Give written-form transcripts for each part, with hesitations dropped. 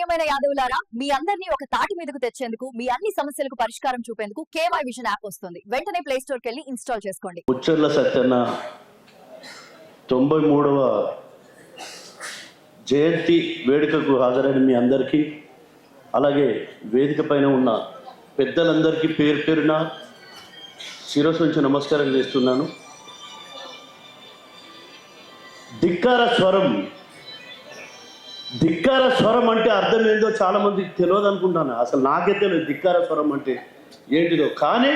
ప్రియమైన యాదవులారా, మీ అందరినీ ఒక తాటి మీదకు తెచ్చేందుకు, మీ అన్ని సమస్యలకు పరిష్కారం చూపేందుకు కేమై విజన్ యాప్ వస్తుంది. వెంటనే ప్లే స్టోర్కి వెళ్ళి ఇన్స్టాల్ చేసుకోండి. ముచ్చర్ల సత్యన్న 93వ జయంతి వేడుకకు హాజరైన మీ అందరికీ, అలాగే వేదిక పైన ఉన్న పెద్దలందరికీ పేరు పేరున శిరస్సు నుంచి నమస్కారం చేస్తున్నాను. ధిక్కార స్వరం అంటే అర్థం ఏందో చాలా మందికి తెలియదు అనుకుంటాను. అసలు నాకే తెలియదు ధిక్కార స్వరం అంటే ఏంటిదో. కానీ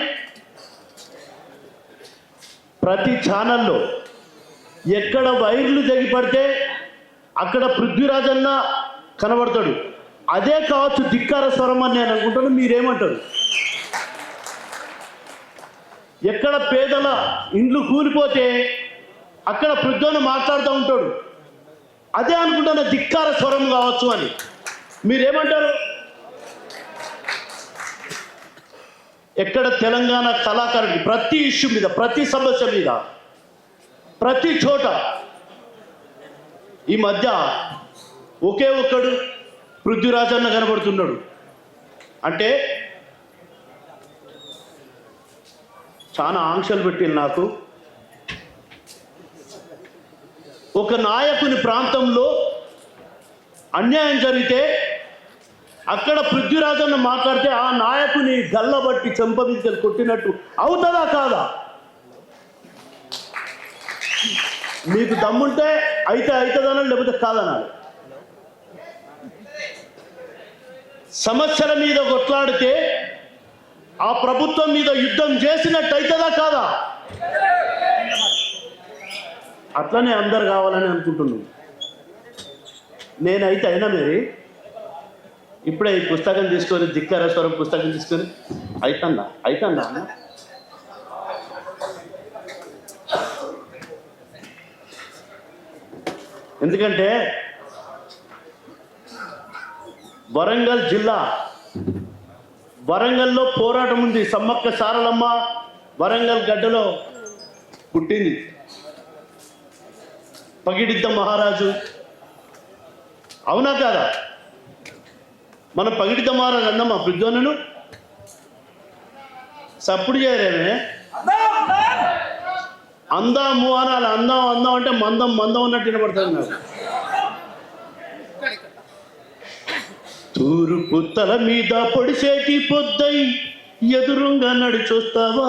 ప్రతి ఛానల్లో ఎక్కడ వైర్లు తెగి పడితే అక్కడ పృథ్వీరాజన్న కనబడతాడు. అదే కావచ్చు ధిక్కార స్వరం అని నేను అనుకుంటాను. మీరేమంటారు? ఎక్కడ పేదల ఇండ్లు కూలిపోతే అక్కడ పృథ్వన్న మాట్లాడుతూ ఉంటాడు. అదే అనుకుంటాను ధిక్కార స్వరం కావచ్చు అని. మీరేమంటారు? ఎక్కడ తెలంగాణ కళాకారుడికి ప్రతి ఇష్యూ మీద, ప్రతి సమస్య మీద, ప్రతి చోట ఈ మధ్య ఒకే ఒక్కడు పృథ్వీరాజన్న కనబడుతున్నాడు. అంటే చాలా ఆంక్షలు పెట్టింది నాకు. ఒక నాయకుని ప్రాంతంలో అన్యాయం జరిగితే అక్కడ పృథ్వీరాజన్న మాట్లాడితే ఆ నాయకుని గల్లబట్టి చెంపమించలు కొట్టినట్టు అవుతుందా కాదా? మీకు దమ్ముంటే అయితే అవుతుందనాలి, లేకపోతే కాదనాలి. సమస్యల మీద కొట్లాడితే ఆ ప్రభుత్వం మీద యుద్ధం చేసినట్టు అవుతుందా కాదా? అట్లనే అందరు కావాలని అనుకుంటున్నాను. నేనైతే అయినా మరి ఇప్పుడే ఈ పుస్తకం తీసుకొని, ధిక్కార స్వరం పుస్తకం తీసుకొని అవుతుందా అన్న. ఎందుకంటే వరంగల్ జిల్లా, వరంగల్లో పోరాటం ఉంది. సమ్మక్క సారలమ్మ వరంగల్ గడ్డలో పుట్టింది. పగిడిద్ద మహారాజు, అవునా కాదా? మనం పగిడిద్ద మహారాజు అన్నమ్మా పృథ్వన్నను సప్పుడు చేయలేమే. అందాము అనాలి. అందం అంటే మందం ఉన్నట్టు వినపడుతుంది నాకు. తూర్పు తల మీద పొడిసేటి పొద్దై ఎదురుంగా నడిచొస్తావా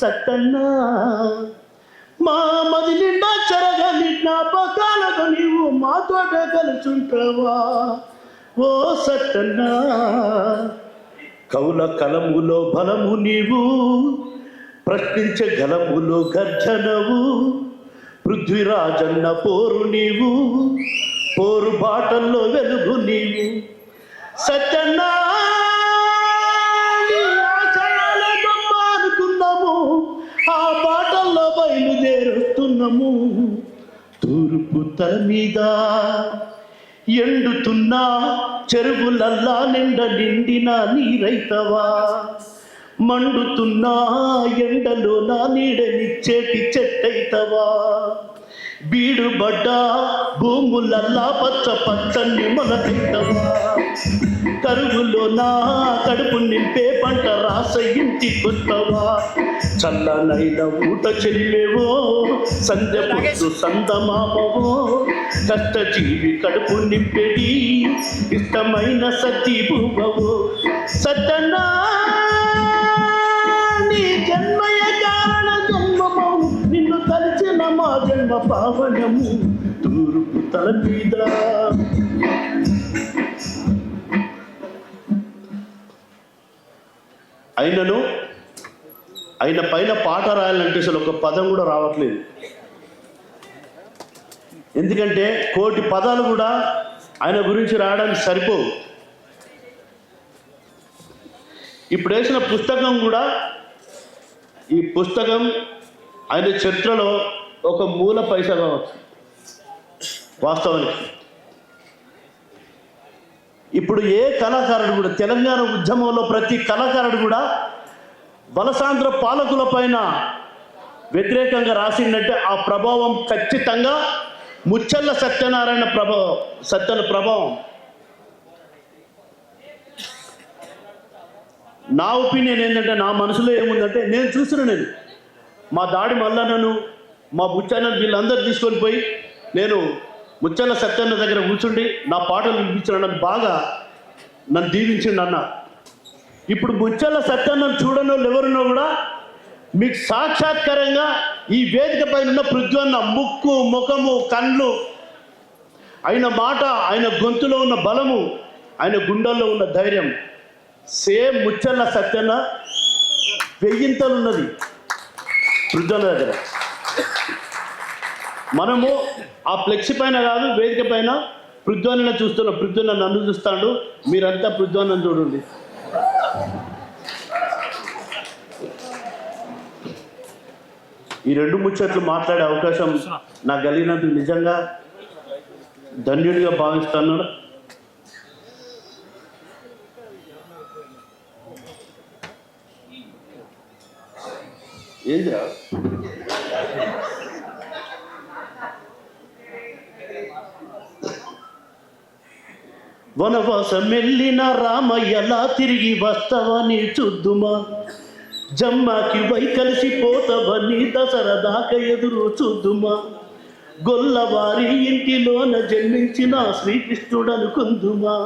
సత్తన్నా, మా మది నిండా చెరగని జ్ఞాపకాలతో నీవు మాతోట కలుచుంటావా ఓ సత్తన్నా. కౌల కలములో బలము నీవు, ప్రశ్నించే గలములో గర్జనవు. పృథ్వీరాజన్న పోరు నీవు, పోరు బాటల్లో వెలుగు నీవు. సత్యన్నా అనుకున్నాము, ఆ బాటల్లో బయలుదేరుతున్నాము. తూర్పు తల మీద ఎండుతున్నా చెరువులల్లా నిండిన నీరైతవా. మండుతున్నా ఎండలో నా నీడనిచ్చేటి చెట్టయితవా. బీడుబడ్డ భూములల్లా పచ్చని మొలకైతవా. కరువులో నా కడుపు నింపే పంట రాస ఇంటికొత్తవా. చల్లనైన ఊట చెల్లేవో, సంధ్య పొద్దు సందమామవో. కష్టజీవి కడుపు నింపెడి ఇష్టమైన సజీవువో. సత్తన్నా నీ జన్మయ కారణ జన్మము, నిన్ను కలిసిన మా జన్మ పావనము. తూర్పు తల మీద ఆయన పైన పాట రాయాలంటే అసలు ఒక పదం కూడా రావట్లేదు. ఎందుకంటే 1,000,000 పదాలు కూడా ఆయన గురించి రాయడానికి సరిపోవు. ఇప్పుడు వేసిన పుస్తకం కూడా, ఈ పుస్తకం ఆయన చరిత్రలో ఒక మూల పైసా కావచ్చు వాస్తవానికి. ఇప్పుడు ఏ కళాకారుడు కూడా, తెలంగాణ ఉద్యమంలో ప్రతి కళాకారుడు కూడా బలసాంద్ర పాలకుల పైన వ్యతిరేకంగా రాసిందంటే ఆ ప్రభావం ఖచ్చితంగా ముచ్చల్ల సత్యనారాయణ సత్యన ప్రభావం. నా ఒపీనియన్ ఏంటంటే, నా మనసులో ఏముందంటే, నేను మా దాడి మల్లన్నను, మా బుచ్చన్నను వీళ్ళందరూ తీసుకొని పోయి నేను ముచ్చల్ల సత్యన్న దగ్గర కూర్చుండి నా పాటలు వినిపించాను, బాగా నన్ను దీవించిండు అన్న. ఇప్పుడు ముచ్చల్ల సత్యన్నను చూడనో ఎవరునో కూడా మీకు సాక్షాత్కారంగా ఈ వేదిక పైన ఉన్న పృథ్వన్న ముక్కు, ముఖము, కళ్ళు, ఆయన మాట, ఆయన గొంతులో ఉన్న బలము, ఆయన గుండెల్లో ఉన్న ధైర్యం సేమ్ ముచ్చల్ల సత్యన్న వెయ్యింతలు ఉన్నది పృథ్వన్న దగ్గర. మనము ఆ ఫ్లెక్సీ పైన కాదు, వేదిక పైన పృథ్వన్నను చూస్తున్నాం. పృథ్వన్న నన్ను చూస్తాడు, మీరంతా పృథ్వన్నను చూడండి. ఈ రెండు ముచ్చట్లు మాట్లాడే అవకాశం నాకు కలిగినందుకు నిజంగా ధన్యుడిగా భావిస్తాను. ఏంద్రా వనవాసం వెళ్ళిన రామయ్యలా తిరిగి వస్తావని చూద్దుమా, జమ్మాకి వై కలిసిపోతావని దసరా దాకా ఎదురు చూద్దుమా, గొల్లవారి ఇంటిలోన జన్మించిన శ్రీకృష్ణుడు అనుకుందుమా,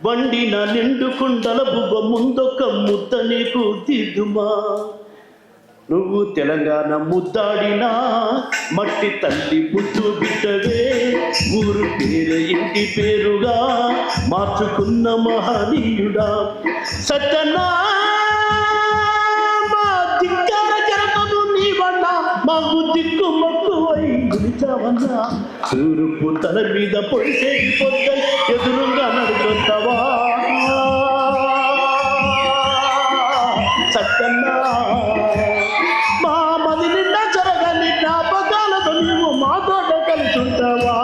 వండిన నిండు కుండల బువ్వ ముందొక్క ముద్ద నీకు తీద్దుమా, నువ్వు తెలంగాణ ముద్దాడినా మట్టి తల్లి ముద్దు బిడ్డవే, ఊరు పేరు ఇంటి పేరుగా మార్చుకున్న మహనీయుడా సత్యనా, మా దిక్కార జరపదు నీవన్నా, మాకు దిక్కు మక్కువై గురిచావన్నా, తూర్పు తల మీద పొడిసేది పొద్దు ఎదురుగా నడుకొస్తావా సత్యన్నా, మా మది నిండా జరగని జ్ఞాపకాలతో నీవు మాతో కలుసుంటావా,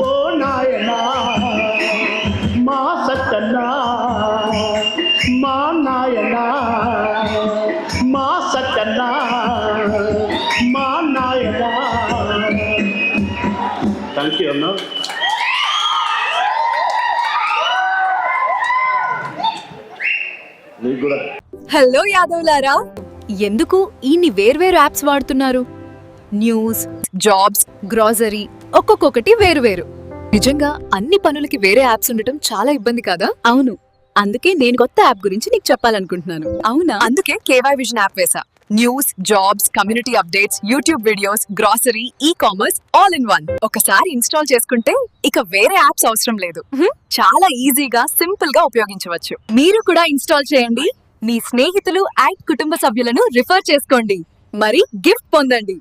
ఓ నాయనా మా సత్యన్నా, మా నాయనా మా సత్యన్నా, మా నాయనా. థ్యాంక్ యూ అన్నా. నీకు కూడా. హలో యాదవ్లారా, ఎందుకు ఇన్ని వేర్వేరు యాప్స్ వాడుతున్నారు? న్యూస్, జాబ్స్, గ్రాసరీ, ఒక్కొక్కటి వేరువేరు. నిజంగా అన్ని పనులకి వేరే యాప్స్ ఉండటం చాలా ఇబ్బంది కదా? అవును, అందుకే నేను కొత్త యాప్ గురించి నీకు చెప్పాలనుకుంటున్నాను. అవునా? అందుకే కేవై విజన్ యాప్ వేసా. News, jobs, community updates, YouTube videos, grocery, e-commerce all in one. ఒకసారి ఇన్స్టాల్ చేసుకుంటే ఇక వేరే యాప్స్ అవసరం లేదు. చాలా ఈజీగా, సింపుల్ గా ఉపయోగించవచ్చు. మీరు కూడా ఇన్స్టాల్ చేయండి, మీ స్నేహితులు అండ్ కుటుంబ సభ్యులను రిఫర్ చేసుకోండి, మరి గిఫ్ట్ పొందండి.